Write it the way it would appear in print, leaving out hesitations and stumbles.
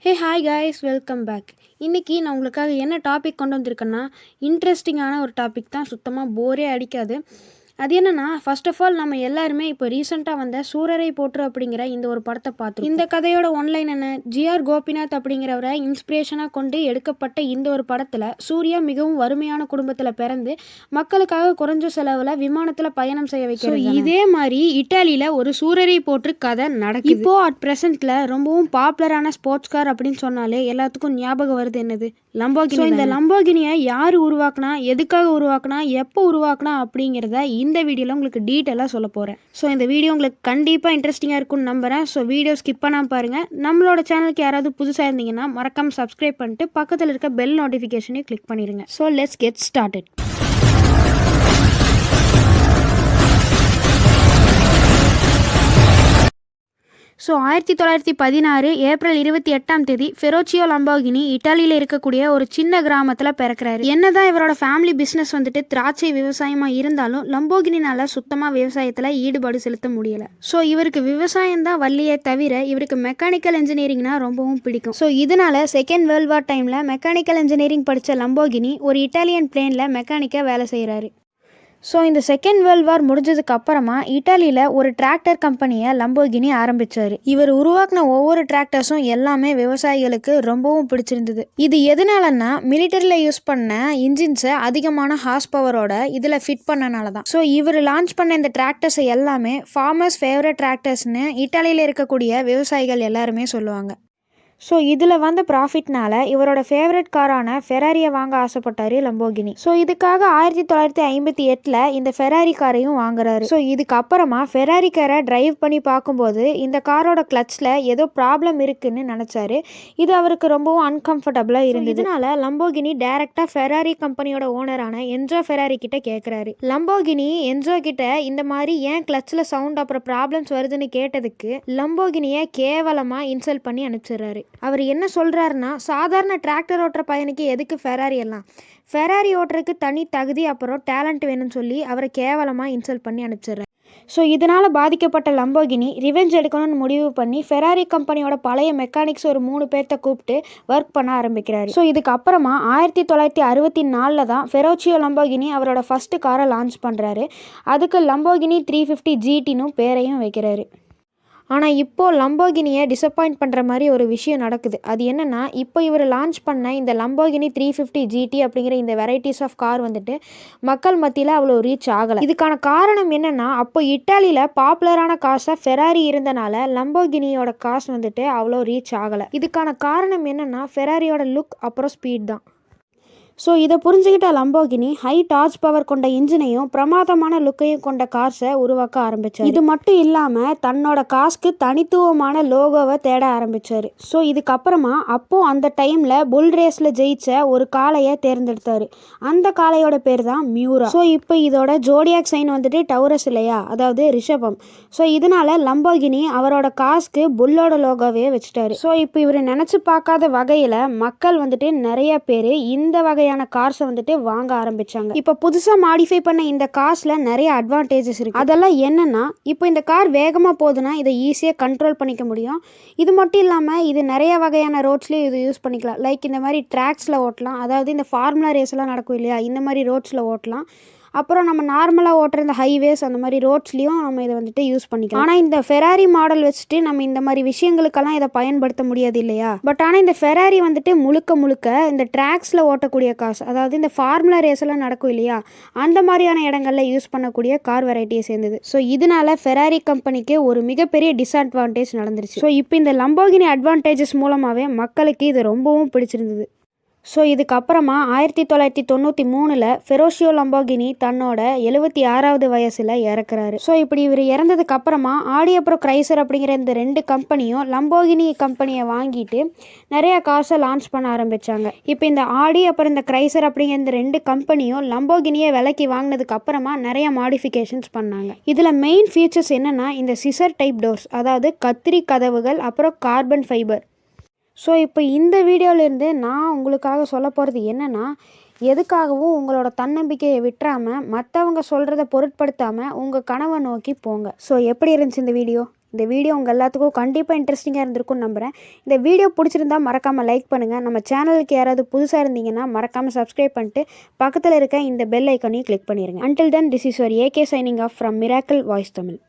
ஹே hi guys, welcome back. இன்றைக்கி நான் உங்களுக்காக என்ன டாபிக் கொண்டு வந்திருக்கேன்னா, இன்ட்ரெஸ்டிங்கான ஒரு டாபிக் தான். சுத்தமாக போரே அடிக்காது. அது என்னென்னா, ஃபர்ஸ்ட் ஆஃப் ஆல் நம்ம எல்லாருமே இப்போ ரீசெண்டாக வந்த சூரரை போற்று அப்படிங்கிற இந்த ஒரு படத்தை பார்த்தோம். இந்த கதையோட ஒன்லைன் என்ன, ஜிஆர் கோபிநாத் அப்படிங்கிறவரை இன்ஸ்பிரேஷனாக கொண்டு எடுக்கப்பட்ட இந்த ஒரு படத்தில் சூர்யா மிகவும் வறுமையான குடும்பத்தில் பிறந்து மக்களுக்காக குறைஞ்ச செலவில் விமானத்தில் பயணம் செய்ய வைக்கிறது. இதே மாதிரி இட்டாலியில் ஒரு சூரரை போற்று கதை நடக்குது. இப்போ அட் ப்ரெசென்ட்டில் ரொம்பவும் பாப்புலரான ஸ்போர்ட்ஸ் கார் அப்படின்னு சொன்னாலே எல்லாத்துக்கும் ஞாபகம் வருது என்னது, லம்போகினி. இந்த லம்போகினியை யார் உருவாக்குனா, எதுக்காக உருவாக்குனா, எப்போ உருவாக்குனா அப்படிங்கிறத இந்த வீடியோவில் உங்களுக்கு டீட்டெயிலாக சொல்ல போகிறேன். ஸோ இந்த வீடியோ உங்களுக்கு கண்டிப்பாக இன்ட்ரெஸ்டிங்காக இருக்கும்னு நம்புகிறேன். ஸோ வீடியோ ஸ்கிப் பண்ணாமல் பாருங்கள். நம்மளோட சேனலுக்கு யாராவது புதுசாக இருந்தீங்கன்னா மறக்காமல் சப்ஸ்கிரைப் பண்ணிட்டு பக்கத்தில் இருக்க பெல் நோட்டிஃபிகேஷனையும் கிளிக் பண்ணிடுங்க. So let's get started. So 1916 April 28 Ferruccio Lamborghini இட்டாலியில் இருக்கக்கூடிய ஒரு சின்ன கிராமத்தில் பிறக்கிறாரு. என்னதான் இவரோட ஃபேமிலி பிஸ்னஸ் வந்துட்டு திராட்சை விவசாயமாக இருந்தாலும் லம்போகினினால சுத்தமாக விவசாயத்தில் ஈடுபாடு செலுத்த முடியலை. ஸோ இவருக்கு விவசாயம் தான் வள்ளியே தவிர இவருக்கு மெக்கானிக்கல் இன்ஜினியரிங்னா ரொம்பவும் பிடிக்கும். ஸோ இதனால செகண்ட் வேர்ல்ட் வார் டைமில் மெக்கானிக்கல் இன்ஜினியரிங் படித்த லம்போகினி ஒரு இட்டாலியன் பிளேனில் மெக்கானிக்காக வேலை செய்கிறாரு. ஸோ இந்த செகண்ட் வேர்ல்ட் வார் முடிஞ்சதுக்கு அப்புறமா இட்டாலியில் ஒரு டிராக்டர் கம்பெனியை லம்போகினி ஆரம்பித்தார். இவர் உருவாக்கின ஒவ்வொரு டிராக்டர்ஸும் எல்லாமே விவசாயிகளுக்கு ரொம்பவும் பிடிச்சிருந்தது. இது எதனாலன்னா மிலிட்டரியில் யூஸ் பண்ண இன்ஜின்ஸை அதிகமான ஹார்ஸ் பவரோட இதில் ஃபிட் பண்ணனால தான். ஸோ இவர் லான்ச் பண்ண இந்த டிராக்டர்ஸை எல்லாமே ஃபார்மர்ஸ் ஃபேவரட் டிராக்டர்ஸ்னு இட்டாலியில் இருக்கக்கூடிய விவசாயிகள் எல்லாருமே சொல்லுவாங்க. ஸோ இதில் வந்த ப்ராஃபிட்னால இவரோட ஃபேவரட் காரான ஃபெராரியை வாங்க ஆசைப்பட்டார் லம்போகினி. ஸோ இதுக்காக 1958 இந்த ஃபெராரி காரையும் வாங்குறாரு. ஸோ இதுக்கப்புறமா ஃபெராரி காரை டிரைவ் பண்ணி பார்க்கும்போது இந்த காரோட கிளச்சில் ஏதோ ப்ராப்ளம் இருக்குன்னு நினச்சாரு. இது அவருக்கு ரொம்பவும் அன்கம்ஃபர்டபுளாக இருந்தது. இதனால லம்போகினி டைரெக்டாக ஃபெராரி கம்பெனியோட ஓனரான என்ஜோ ஃபெராரி கிட்ட கேட்குறாரு. லம்போகினி என்ஜோ கிட்ட இந்த மாதிரி ஏன் கிளச்சில் சவுண்ட் அப்புறம் ப்ராப்ளம்ஸ் வருதுன்னு கேட்டதுக்கு லம்போகினியை கேவலமாக இன்சல்ட் பண்ணி அனுப்பிச்சிடுறாரு. அவர் என்ன சொல்கிறாருன்னா, சாதாரண டிராக்டர் ஓட்டுற பையனுக்கு எதுக்கு ஃபெராரி எல்லாம், ஃபெராரி ஓட்டுறதுக்கு தனி தகுதி அப்புறம் டேலண்ட் வேணும்னு சொல்லி அவரை கேவலமாக இன்சல்ட் பண்ணி அனுப்பிச்சிடுறாரு. ஸோ இதனால் பாதிக்கப்பட்ட லம்போகினி ரிவெஞ்ச் எடுக்கணும்னு முடிவு பண்ணி ஃபெராரி கம்பெனியோட பழைய மெக்கானிக்ஸ் ஒரு 3 பேர்த்த கூப்பிட்டு ஒர்க் பண்ண ஆரம்பிக்கிறாரு. ஸோ இதுக்கப்புறமா 1964 தான் ஃபெரோச்சியோ லம்போகினி அவரோட ஃபர்ஸ்ட் காரை லான்ச் பண்ணுறாரு. அதுக்கு லம்போகினி 350 GTன்னு பேரையும் வைக்கிறாரு. ஆனால் இப்போது லம்போகினியை டிசப்பாயிண்ட் பண்ணுற மாதிரி ஒரு விஷயம் நடக்குது. அது என்னென்னா, இப்போ இவர் லான்ச் பண்ண இந்த லம்போகினி 350 GT அப்படிங்கிற இந்த வெரைட்டிஸ் ஆஃப் கார் வந்துட்டு மக்கள் மத்தியில் அவ்வளோ ரீச் ஆகலை. இதுக்கான காரணம் என்னென்னா, அப்போ இட்டாலியில் பாப்புலரான காசாக ஃபெராரி இருந்தனால லம்போகினியோட காசு வந்துட்டு அவ்வளோ ரீச் ஆகலை. இதுக்கான காரணம் என்னென்னா, ஃபெராரியோட லுக் அப்புறம் ஸ்பீட் தான். ஸோ இதை புரிஞ்சுக்கிட்ட லம்போகினி ஹை டார்ச் பவர் கொண்ட இன்ஜினையும் பிரமாதமான லுக்கையும் கொண்ட கார்ஸை உருவாக்க ஆரம்பித்தார். இது மட்டும் இல்லாமல் தன்னோட காஸ்க்கு தனித்துவமான லோகோவை தேட ஆரம்பித்தார். ஸோ இதுக்கப்புறமா அப்போது அந்த டைமில் புல் ரேஸில் ஜெயிச்ச ஒரு காளையை தேர்ந்தெடுத்தார். அந்த காளையோட பேர் தான் மியூரா. ஸோ இப்போ இதோட ஜோடியாக் சைன் வந்துட்டு டவுரஸ் இல்லையா, அதாவது ரிஷபம். ஸோ இதனால லம்போகினி அவரோட காஸ்க்கு புல்லோட லோகோவே வச்சுட்டாரு. ஸோ இப்போ இவர் நினச்சி பார்க்காத வகையில் மக்கள் வந்துட்டு நிறைய பேர் இந்த வகை கார்ஸை வந்துட்டு வாங்க ஆரம்பிச்சாங்க. இப்போ புதுசாக மாடிஃபை பண்ண இந்த கார்ஸில் நிறைய அட்வான்டேஜஸ் இருக்கு. அதெல்லாம் என்னன்னா, இப்போ இந்த கார் வேகமாக போகுதுன்னா இதை ஈஸியாக கண்ட்ரோல் பண்ணிக்க முடியும். இது மட்டும் இல்லாமல் இது நிறைய வகையான ரோட்ஸ்லேயும் இது யூஸ் பண்ணிக்கலாம். லைக் இந்த மாதிரி ட்ராக்ஸில் ஓட்டலாம், அதாவது இந்த ஃபார்முலா ரேஸ் எல்லாம் நடக்கும் இல்லையா, இந்த மாதிரி ரோட்ஸில் ஓட்டலாம். அப்புறம் நம்ம நார்மலாக ஓட்டுற இந்த ஹைவேஸ் அந்த மாதிரி ரோட்ஸ்லேயும் நம்ம இதை வந்துட்டு யூஸ் பண்ணிக்கலாம். ஆனால் இந்த ஃபெராரி மாடல் வச்சுட்டு நம்ம இந்த மாதிரி விஷயங்களுக்கெல்லாம் இதை பயன்படுத்த முடியாது இல்லையா. பட் ஆனால் இந்த ஃபெராரி வந்துட்டு முழுக்க இந்த ட்ராக்ஸில் ஓட்டக்கூடிய கார்ஸ், அதாவது இந்த ஃபார்முலா ரேஸ் எல்லாம் நடக்கும் இல்லையா, அந்த மாதிரியான இடங்களில் யூஸ் பண்ணக்கூடிய கார் வெரைட்டியை சேர்ந்தது. ஸோ இதனால ஃபெராரி கம்பெனிக்கு ஒரு மிகப்பெரிய டிஸ்அட்வான்டேஜ் நடந்துருச்சு. ஸோ இப்போ இந்த லம்போகினி அட்வான்டேஜஸ் மூலமாகவே மக்களுக்கு இது ரொம்பவும் பிடிச்சிருந்தது. ஸோ இதுக்கப்புறமா 1993 ஃபெரோச்சியோ லம்போகினி தன்னோட 76வது வயசில் இறக்குறாரு. ஸோ இப்படி இவர் இறந்ததுக்கு அப்புறமா ஆடி அப்புறம் கிரைசர் அப்படிங்கிற இந்த 2 கம்பெனியும் லம்போகினி கம்பெனியை வாங்கிட்டு நிறைய கார்ஸை லான்ச் பண்ண ஆரம்பித்தாங்க. இப்போ இந்த ஆடி அப்புறம் இந்த கிரைசர் அப்படிங்கிற இந்த 2 கம்பெனியும் லம்போகினியை விலைக்கு வாங்கினதுக்கு அப்புறமா நிறைய மாடிஃபிகேஷன்ஸ் பண்ணாங்க. இதில் மெயின் ஃபீச்சர்ஸ் என்னென்னா, இந்த சிசர் டைப் டோர்ஸ், அதாவது கத்திரி கதவுகள், அப்புறம் கார்பன் ஃபைபர். ஸோ இப்போ இந்த வீடியோவிலேருந்து நான் உங்களுக்காக சொல்ல போகிறது என்னென்னா, எதுக்காகவும் உங்களோட தன்னம்பிக்கையை விட்டுறாமல் மற்றவங்க சொல்கிறத பொருட்படுத்தாமல் உங்கள் கனவை நோக்கி போங்க. ஸோ எப்படி இருந்துச்சு இந்த வீடியோ? இந்த வீடியோ உங்கள் எல்லாத்துக்கும் கண்டிப்பாக இன்ட்ரெஸ்டிங்காக இருந்திருக்கும்னு நம்புகிறேன். இந்த வீடியோ பிடிச்சிருந்தா மறக்காமல் லைக் பண்ணுங்கள். நம்ம சேனலுக்கு யாராவது புதுசாக இருந்தீங்கன்னா மறக்காமல் சப்ஸ்கிரைப் பண்ணிட்டு பக்கத்தில் இருக்க இந்த பெல் ஐக்கானையும் கிளிக் பண்ணிடுங்க. Until then, this is your AK signing off from Miracle Voice Tamil.